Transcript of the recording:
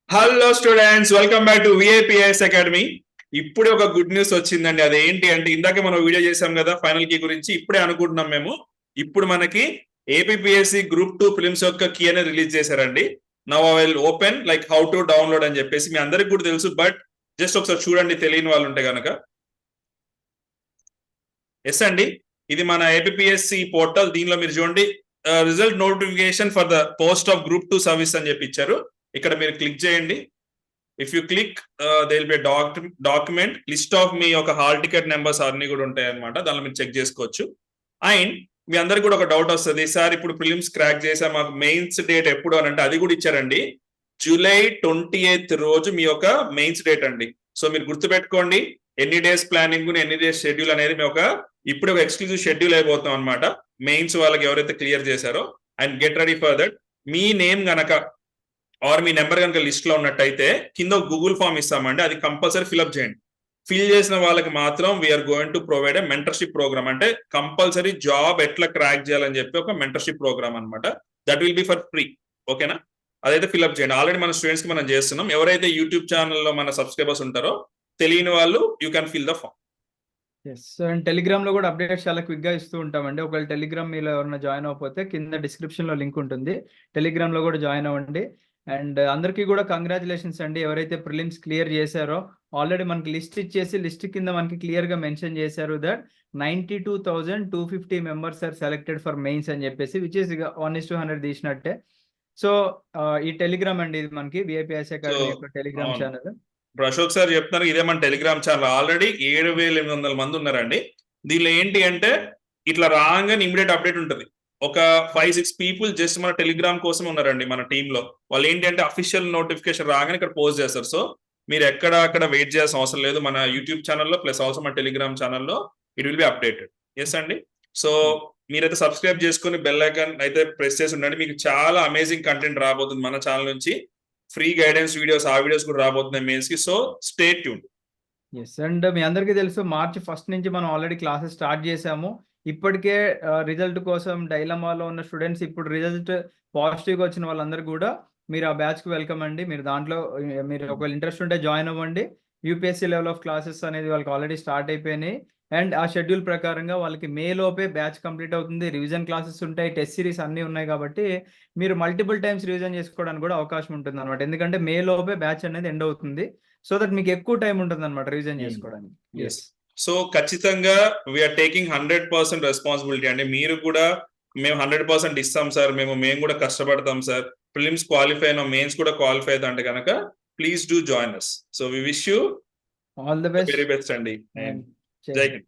Hello students, welcome back to VIPS academy. ఇప్పుడే ఒక good news వచ్చిందండి. అదేంటి అంటే ఇందాక మనం వీడియో చేసాం కదా ఫైనల్ కీ గురించి. ఇప్పుడే అనుకుంటున్నాం మేము. ఇప్పుడు మనకి ఏపీఎస్సి గ్రూప్ 2 ఫిలిమ్స్ యొక్క కీ అనేది రిలీజ్ చేశారండి. Now I will open like how to download అని చెప్పేసి మీ అందరికి కూడా తెలుసు, బట్ జస్ట్ ఒకసారి చూడండి తెలియని వాళ్ళు ఉంటే కనుక. ఎస్ అండి, ఇది మన ఏపీఎస్సి పోర్టల్. దీనిలో మీరు చూడండి result notification for the post of group 2 service అని చెప్పి ఇచ్చారు. ఇక్కడ మీరు క్లిక్ చేయండి. If you click they will be document list of మీ యొక్క హాల్ టికెట్ నెంబర్స్ అన్ని కూడా ఉంటాయి అనమాట. దానిలో మీరు చెక్ చేసుకోవచ్చు. అండ్ మీ అందరికి కూడా ఒక డౌట్ వస్తుంది, సార్ ఇప్పుడు ప్రిలిమ్స్ క్రాక్ చేసాం, మాకు మెయిన్స్ డేట్ ఎప్పుడు అని అంటే అది కూడా ఇచ్చారండి. జూలై 28 రోజు మీ యొక్క మెయిన్స్ డేట్ అండి. సో మీరు గుర్తుపెట్టుకోండి, ఎన్ని డేస్ ప్లానింగ్ ఎన్ని డేస్ షెడ్యూల్ అనేది మేము ఇప్పుడు ఒక ఎక్స్క్లూజివ్ షెడ్యూల్ అయిపోతాం అనమాట. మెయిన్స్ వాళ్ళకి ఎవరైతే క్లియర్ చేశారో. And get ready for that. Me name గనక ఆర్ మీ నెంబర్ కనుక లిస్ట్ లో ఉన్నట్టయితే కింద గూగుల్ ఫామ్ ఇస్తామండి, అది కంపల్సరీ ఫిల్అప్ చేయండి. ఫిల్ చేసిన వాళ్ళకి మాత్రం we're going to provide a mentorship programme. అంటే కంపల్సరీ జాబ్ ఎట్లా క్రాక్ చేయాలని చెప్పి ఒక మెంటర్షిప్ ప్రోగ్రామ్ అనమాట. That will be for free. ఓకేనా? అదైతే ఫిల్అప్ చేయండి. ఆల్రెడీ మన స్టూడెంట్స్ కి మనం చేస్తున్నాం. ఎవరైతే యూట్యూబ్ ఛానల్లో మన సబ్స్క్రైబర్స్ ఉంటారో తెలియని వాళ్ళు you can fill the form. And Telegram లో కూడా అప్డేట్స్ చాలా క్విక్ గా ఇస్తూ ఉంటామండి. ఒకవేళ టెలిగ్రామ్ మీలో ఎవరైనా జాయిన్ అవ్వకపోతే కింద డిస్క్రిప్షన్ లో లింక్ ఉంటుంది, టెలిగ్రామ్ లో కూడా జాయిన్ అవ్వండి. అండ్ అందరికీ కూడా కంగ్రాచులేషన్స్ అండి. ఎవరైతే ప్రిలిమ్స్ క్లియర్ చేశారో ఆల్రెడీ మనకి లిస్ట్ ఇచ్చేసి లిస్ట్ కింద మనకి క్లియర్ గా మెన్షన్ చేశారు that 92,250 members are selected for mains అని చెప్పేసి, విచ్ ఇస్ 1:100 తీసినట్టే. సో ఈ టెలిగ్రామ్ అండి, ఇది మనకి విఐపిఎస్ అకాడమీ యొక్క టెలిగ్రామ్ ఛానల్. ఇప్పుడు అశోక్ సార్ చెప్తున్నారు, ఇదే మన టెలిగ్రామ్ ఛానల్. ఆల్రెడీ 7,800 మంది ఉన్నారండి. దీనిలో ఏంటి అంటే ఇట్లా రాగానే ఇమీడియట్ అప్డేట్ ఉంటుంది. ఒక 5-6 పీపుల్ జస్ట్ మన టెలిగ్రామ్ కోసం ఉన్నారండి మన టీంలో. వాళ్ళు ఏంటి అంటే అఫీషియల్ నోటిఫికేషన్ రాగానే ఇక్కడ పోస్ట్ చేస్తారు. సో మీరు అక్కడ వెయిట్ చేయాల్సిన అవసరం లేదు. మన యూట్యూబ్ ఛానల్లో ప్లస్ అవసరం మన టెలిగ్రామ్ ఛానల్లో it will be updated. Yes అండి. సో మీరైతే సబ్స్క్రైబ్ చేసుకుని బెల్ ఐకాన్ అయితే ప్రెస్ చేసి ఉండండి. మీకు చాలా అమేజింగ్ కంటెంట్ రాబోతుంది మన ఛానల్ నుంచి. ఫ్రీ గైడెన్స్ వీడియోస్, ఆ వీడియోస్ కూడా రాబోతున్నాయి మెయిన్స్ కి. So stay tuned. Yes, and మీ అందరికీ తెలుసు March 1 నుంచి మనం ఆల్రెడీ క్లాసెస్ స్టార్ట్ చేసాము. ఇప్పటికే రిజల్ట్ కోసం డైలమాలో ఉన్న స్టూడెంట్స్, ఇప్పుడు రిజల్ట్ పాజిటివ్గా వచ్చిన వాళ్ళందరూ కూడా మీరు ఆ బ్యాచ్కి వెల్కమ్ అండి. మీరు దాంట్లో మీరు ఒకవేళ ఇంట్రెస్ట్ ఉంటే జాయిన్ అవ్వండి. యూపీఎస్సీ లెవెల్ ఆఫ్ క్లాసెస్ అనేది వాళ్ళకి ఆల్రెడీ స్టార్ట్ అయిపోయినాయి. అండ్ ఆ షెడ్యూల్ ప్రకారంగా వాళ్ళకి మే లోపే బ్యాచ్ కంప్లీట్ అవుతుంది. రివిజన్ క్లాసెస్ ఉంటాయి, టెస్ట్ సిరీస్ అన్నీ ఉన్నాయి కాబట్టి మీరు మల్టిపుల్ టైమ్స్ రివిజన్ చేసుకోవడానికి కూడా అవకాశం ఉంటుంది అనమాట. ఎందుకంటే మే లోపే బ్యాచ్ అనేది ఎండ్ అవుతుంది. సో దట్ మీకు ఎక్కువ టైం ఉంటుంది అనమాట రివిజన్ చేసుకోవడానికి. సో ఖచ్చితంగా వీఆర్ టేకింగ్ 100% రెస్పాన్సిబిలిటీ అండి. మీరు కూడా మేము 100% ఇస్తాం సార్, మేము కూడా కష్టపడతాం సార్. ప్రిలిమ్స్ క్వాలిఫై అయినా మెయిన్స్ కూడా క్వాలిఫై అవుతా అంటే కనుక please do join us. So we wish you all the best. Very best అండి. జై హింద్.